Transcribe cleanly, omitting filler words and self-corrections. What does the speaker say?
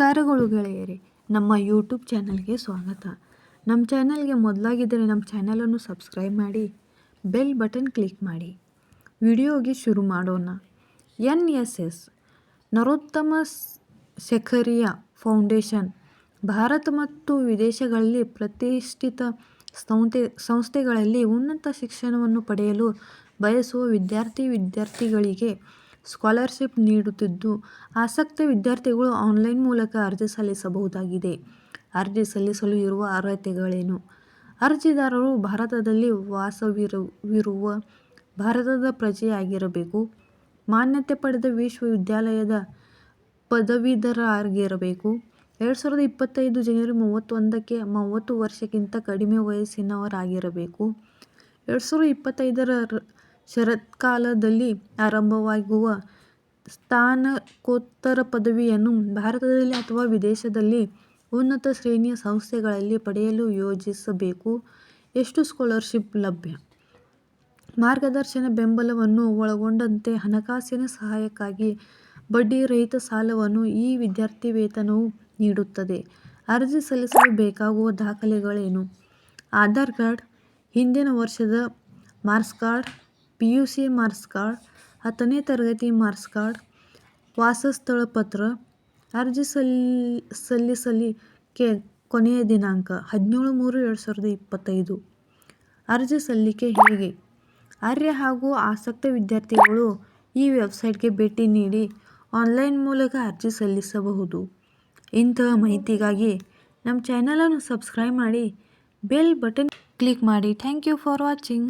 ನಮಸ್ಕಾರಗಳು ಗೆಳೆಯರೇ, ನಮ್ಮ ಯೂಟ್ಯೂಬ್ ಚಾನಲ್ಗೆ ಸ್ವಾಗತ. ನಮ್ಮ ಚಾನಲ್ಗೆ ಮೊದಲಾಗಿದ್ದರೆ ನಮ್ಮ ಚಾನಲನ್ನು ಸಬ್ಸ್ಕ್ರೈಬ್ ಮಾಡಿ, ಬೆಲ್ ಬಟನ್ ಕ್ಲಿಕ್ ಮಾಡಿ. ವಿಡಿಯೋಗೆ ಶುರು ಮಾಡೋಣ. NSS ನರೋತ್ತಮ ಸೆಖರಿಯಾ ಫೌಂಡೇಶನ್ ಭಾರತ ಮತ್ತು ವಿದೇಶಗಳಲ್ಲಿ ಪ್ರತಿಷ್ಠಿತ ಸಂಸ್ಥೆಗಳಲ್ಲಿ ಉನ್ನತ ಶಿಕ್ಷಣವನ್ನು ಪಡೆಯಲು ಬಯಸುವ ವಿದ್ಯಾರ್ಥಿಗಳಿಗೆ ಸ್ಕಾಲರ್ಶಿಪ್ ನೀಡುತ್ತಿದ್ದು, ಆಸಕ್ತ ವಿದ್ಯಾರ್ಥಿಗಳು ಆನ್ಲೈನ್ ಮೂಲಕ ಅರ್ಜಿ ಸಲ್ಲಿಸಬಹುದಾಗಿದೆ. ಅರ್ಜಿ ಸಲ್ಲಿಸಲು ಇರುವ ಅರ್ಹತೆಗಳೇನು? ಅರ್ಜಿದಾರರು ಭಾರತದಲ್ಲಿ ವಾಸವಿರುವ ಭಾರತದ ಪ್ರಜೆಯಾಗಿರಬೇಕು. ಮಾನ್ಯತೆ ಪಡೆದ ವಿಶ್ವವಿದ್ಯಾಲಯದ ಪದವೀಧರರಾಗಿರಬೇಕು. 2025 ಜನವರಿ 31ಕ್ಕೆ 30 ವರ್ಷಕ್ಕಿಂತ ಕಡಿಮೆ ವಯಸ್ಸಿನವರಾಗಿರಬೇಕು. 2025ರ ಶರತ್ಕಾಲದಲ್ಲಿ ಆರಂಭವಾಗುವ ಸ್ನಾತಕೋತ್ತರ ಪದವಿಯನ್ನು ಭಾರತದಲ್ಲಿ ಅಥವಾ ವಿದೇಶದಲ್ಲಿ ಉನ್ನತ ಶ್ರೇಣಿಯ ಸಂಸ್ಥೆಗಳಲ್ಲಿ ಪಡೆಯಲು ಯೋಜಿಸಬೇಕು. ಎಷ್ಟು ಸ್ಕಾಲರ್ಶಿಪ್ ಲಭ್ಯ? ಮಾರ್ಗದರ್ಶನ ಬೆಂಬಲವನ್ನು ಒಳಗೊಂಡಂತೆ ಹಣಕಾಸಿನ ಸಹಾಯಕ್ಕಾಗಿ ಬಡ್ಡಿರಹಿತ ಸಾಲವನ್ನು ಈ ವಿದ್ಯಾರ್ಥಿವೇತನವು ನೀಡುತ್ತದೆ. ಅರ್ಜಿ ಸಲ್ಲಿಸಲು ಬೇಕಾಗುವ ದಾಖಲೆಗಳೇನು? ಆಧಾರ್ ಕಾರ್ಡ್, ಹಿಂದಿನ ವರ್ಷದ marks card, PUC marks card, 10ನೇ ತರಗತಿ ಮಾರ್ಕ್ಸ್ ಕಾರ್ಡ್, ವಾಸಸ್ಥಳ ಪತ್ರ. ಅರ್ಜಿ ಸಲ್ಲಿಸಲಿಕ್ಕೆ ಕೊನೆಯ ದಿನಾಂಕ 17/3/2025. ಅರ್ಜಿ ಸಲ್ಲಿಕೆ ಹೇಗೆ? ಅರ್ಹ ಹಾಗೂ ಆಸಕ್ತ ವಿದ್ಯಾರ್ಥಿಗಳು ಈ ವೆಬ್ಸೈಟ್ಗೆ ಭೇಟಿ ನೀಡಿ ಆನ್ಲೈನ್ ಮೂಲಕ ಅರ್ಜಿ ಸಲ್ಲಿಸಬಹುದು. ಇಂತಹ ಮಾಹಿತಿಗಾಗಿ ನಮ್ಮ ಚಾನಲನ್ನು ಸಬ್ಸ್ಕ್ರೈಬ್ ಮಾಡಿ, ಬೆಲ್ ಬಟನ್ ಕ್ಲಿಕ್ ಮಾಡಿ. Thank you for watching.